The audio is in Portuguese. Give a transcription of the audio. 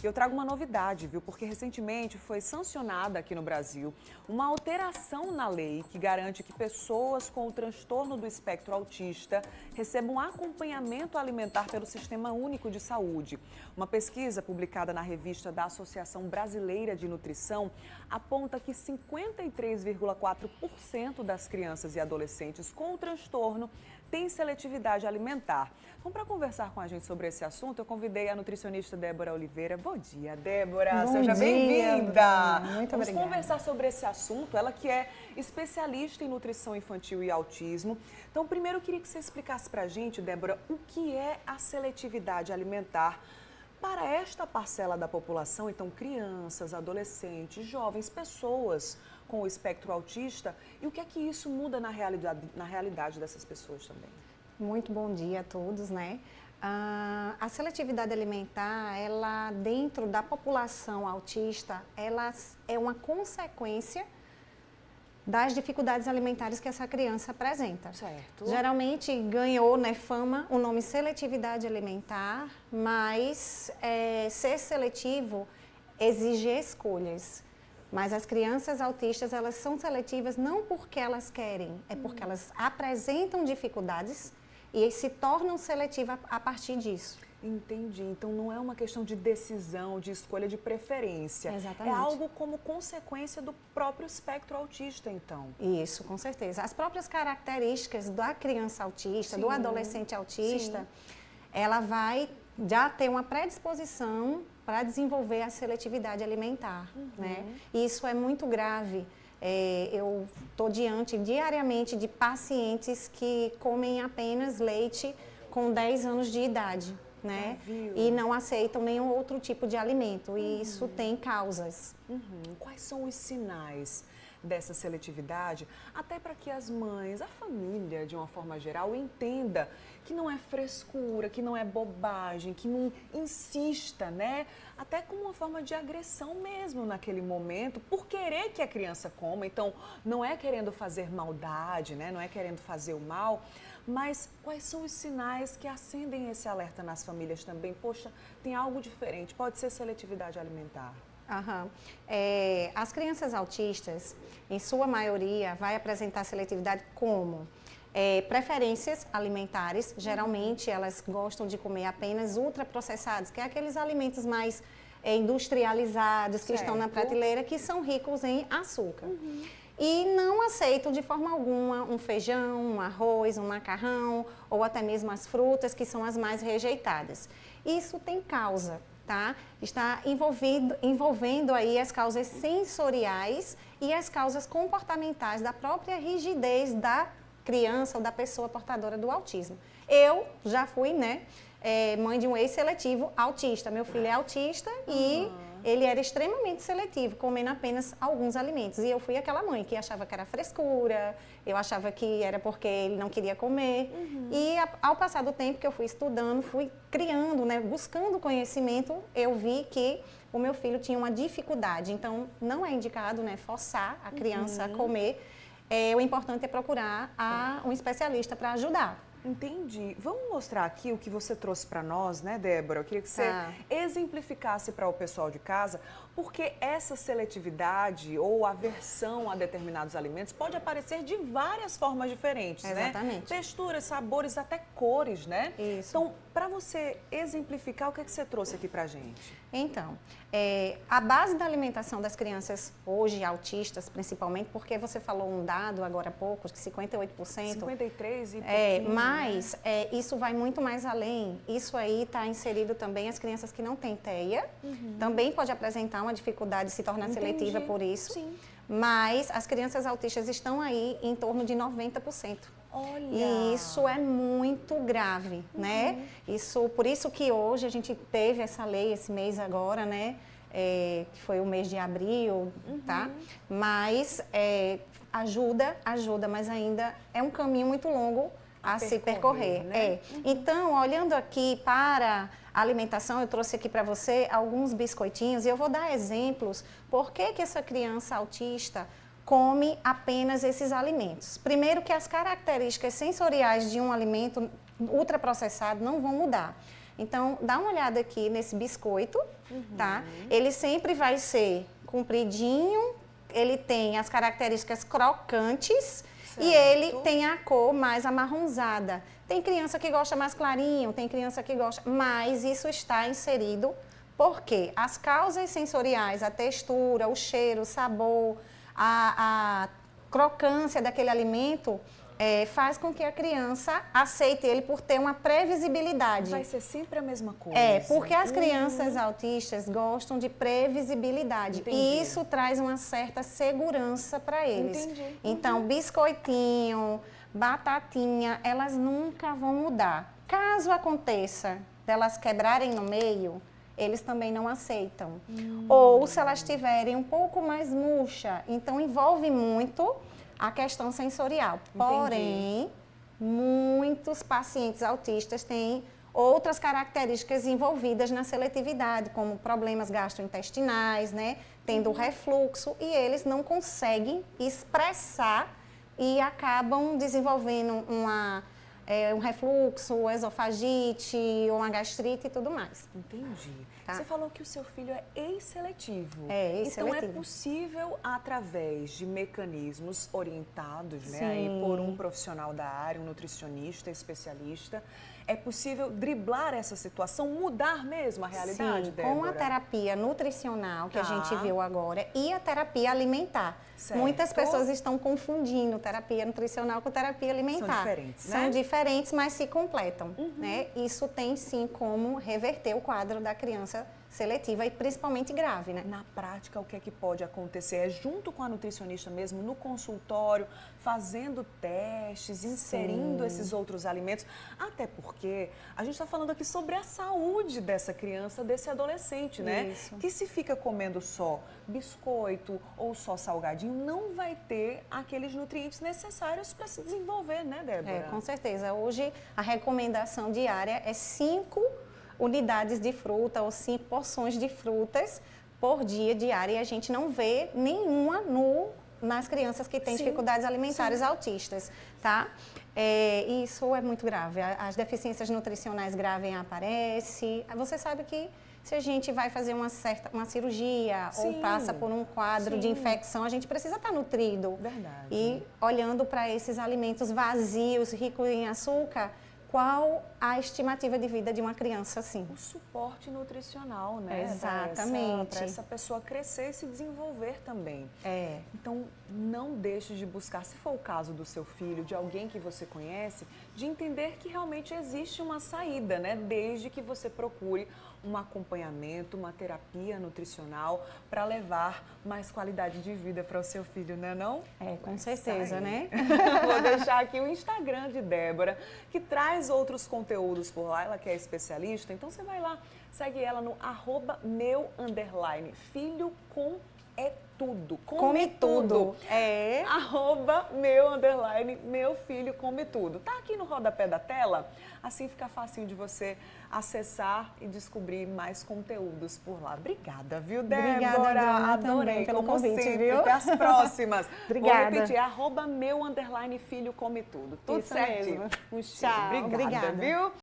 Eu trago uma novidade, viu? Porque recentemente foi sancionada aqui no Brasil uma alteração na lei que garante que pessoas com o transtorno do espectro autista recebam acompanhamento alimentar pelo Sistema Único de Saúde. Uma pesquisa publicada na revista da Associação Brasileira de Nutrição aponta que 53,4% das crianças e adolescentes com o transtorno têm seletividade alimentar. Então, para conversar com a gente sobre esse assunto, eu convidei a nutricionista Débora Oliveira. Bom dia, Débora. Seja bem-vinda. Muito Vamos obrigada. conversar sobre esse assunto. Ela que é especialista em nutrição infantil e autismo. Então, primeiro eu queria que você explicasse para a gente, Débora, o que é a seletividade alimentar para esta parcela da população, então crianças, adolescentes, jovens, pessoas com o espectro autista, e o que é que isso muda na realidade dessas pessoas também? Muito bom dia a todos, né? A seletividade alimentar, ela dentro da população autista, ela é uma consequência das dificuldades alimentares que essa criança apresenta. Certo. Geralmente ganhou, né, fama o nome seletividade alimentar, mas ser seletivo exige escolhas. Mas as crianças autistas, elas são seletivas não porque elas querem, é porque elas apresentam dificuldades e se tornam seletivas a partir disso. Entendi. Então não é uma questão de decisão, de escolha, de preferência. Exatamente. É algo como consequência do próprio espectro autista, então. Isso, com certeza. As próprias características da criança autista, Sim. do adolescente autista, Sim. ela vai já ter uma predisposição para desenvolver a seletividade alimentar, né? E isso é muito grave. Eu estou diante diariamente de pacientes que comem apenas leite com 10 anos de idade, né? E não aceitam nenhum outro tipo de alimento. E isso tem causas. Quais são os sinais dessa seletividade, até para que as mães, a família, de uma forma geral, entenda que não é frescura, que não é bobagem, que não insista, né? Até como uma forma de agressão mesmo naquele momento, por querer que a criança coma. Então, não é querendo fazer maldade, né? Não é querendo fazer o mal, mas quais são os sinais que acendem esse alerta nas famílias também? Poxa, tem algo diferente, pode ser seletividade alimentar. As crianças autistas, em sua maioria, vai apresentar seletividade como preferências alimentares. Geralmente, elas gostam de comer apenas ultraprocessados, que é aqueles alimentos mais industrializados, que estão na prateleira, que são ricos em açúcar. E não aceitam de forma alguma um feijão, um arroz, um macarrão, ou até mesmo as frutas, que são as mais rejeitadas. Isso tem causa. Tá? Está envolvendo aí as causas sensoriais e as causas comportamentais da própria rigidez da criança ou da pessoa portadora do autismo. Eu já fui, né, mãe de um ex-seletivo autista. Meu filho é autista e ele era extremamente seletivo, comendo apenas alguns alimentos. E eu fui aquela mãe que achava que era frescura, eu achava que era porque ele não queria comer. E ao passar do tempo que eu fui estudando, fui criando, né, buscando conhecimento, eu vi que o meu filho tinha uma dificuldade. Então, não é indicado, né, forçar a criança a comer. O importante é procurar um especialista para ajudar. Entendi. Vamos mostrar aqui o que você trouxe para nós, né, Débora? Eu queria que você exemplificasse para o pessoal de casa, porque essa seletividade ou aversão a determinados alimentos pode aparecer de várias formas diferentes, né? Exatamente. Texturas, sabores, até cores, né? Isso. Então, para você exemplificar, o que é que você trouxe aqui para a gente? Então, a base da alimentação das crianças hoje, autistas principalmente, porque você falou um dado agora há pouco, que 58%. 53 e pouquinho, mas isso vai muito mais além. Isso aí está inserido também as crianças que não têm TEA. Também pode apresentar uma dificuldade de se tornar seletiva por isso. Sim. Mas as crianças autistas estão aí em torno de 90%. Olha! E isso é muito grave, né? Por isso que hoje a gente teve essa lei esse mês agora, né? Que foi o mês de abril, tá? Mas ajuda, mas ainda é um caminho muito longo a se percorrer. Né? Então, olhando aqui para a alimentação, eu trouxe aqui para você alguns biscoitinhos e eu vou dar exemplos por que essa criança autista come apenas esses alimentos. Primeiro que as características sensoriais de um alimento ultraprocessado não vão mudar. Então, dá uma olhada aqui nesse biscoito, tá? Ele sempre vai ser compridinho, ele tem as características crocantes e ele tem a cor mais amarronzada. Tem criança que gosta mais clarinho, tem criança que gosta, mas isso está inserido porque as causas sensoriais, a textura, o cheiro, o sabor, a crocância daquele alimento faz com que a criança aceite ele por ter uma previsibilidade. Vai ser sempre a mesma coisa. Porque as crianças autistas gostam de previsibilidade. Entendi. E isso traz uma certa segurança para eles. Entendi. Então, biscoitinho, batatinha, elas nunca vão mudar. Caso aconteça delas quebrarem no meio, eles também não aceitam. Ou se elas tiverem um pouco mais murcha, então envolve muito a questão sensorial. Porém, muitos pacientes autistas têm outras características envolvidas na seletividade, como problemas gastrointestinais, né? Tendo refluxo, e eles não conseguem expressar e acabam desenvolvendo um refluxo, esofagite, uma gastrite e tudo mais. Entendi. Tá. Você falou que o seu filho é ex-seletivo. É, ex-seletivo. Então é possível, através de mecanismos orientados, né, Sim. aí por um profissional da área, um nutricionista, especialista, é possível driblar essa situação, mudar mesmo a realidade, Sim, Débora? com a terapia nutricional que a Tá. gente viu agora e a terapia alimentar. Certo. Muitas pessoas estão confundindo terapia nutricional com terapia alimentar. São diferentes, né? São diferentes, mas se completam. Né? Isso tem sim como reverter o quadro da criança seletiva e principalmente grave, né? Na prática, o que é que pode acontecer? É junto com a nutricionista mesmo, no consultório, fazendo testes, inserindo esses outros alimentos. Até porque a gente está falando aqui sobre a saúde dessa criança, desse adolescente, né? Isso. Que se fica comendo só biscoito ou só salgadinho, não vai ter aqueles nutrientes necessários para se desenvolver, né, Débora? Com certeza. Hoje, a recomendação diária é 5 unidades de fruta ou 5 porções de frutas por dia diária, e a gente não vê nenhuma nas crianças que têm dificuldades alimentares autistas, tá? Isso é muito grave. As deficiências nutricionais graves aparecem. Você sabe que se a gente vai fazer uma cirurgia ou passa por um quadro de infecção, a gente precisa estar nutrido. Verdade. E olhando para esses alimentos vazios, ricos em açúcar, qual a estimativa de vida de uma criança assim? O suporte nutricional, né? Exatamente. Para essa pessoa crescer e se desenvolver também. É. Então, não deixe de buscar, se for o caso do seu filho, de alguém que você conhece, de entender que realmente existe uma saída, né? Desde que você procure um acompanhamento, uma terapia nutricional para levar mais qualidade de vida para o seu filho, né, não? Com certeza, né? Vou deixar aqui o Instagram de Débora, que traz outros conteúdos por lá, ela que é especialista, então você vai lá, segue ela no @meu_filho com tudo. Come tudo. @meu filho come tudo. Tá aqui no rodapé da tela, assim fica facinho de você acessar e descobrir mais conteúdos por lá. Obrigada, viu, Débora? Obrigada, Adriana, Adorei também pelo como convite, sempre. viu? Até as próximas. Obrigada. Vou repetir, @meu_filho come tudo. Tudo Isso certinho. mesmo. Um cheiro. Tchau, Obrigada, obrigada. viu?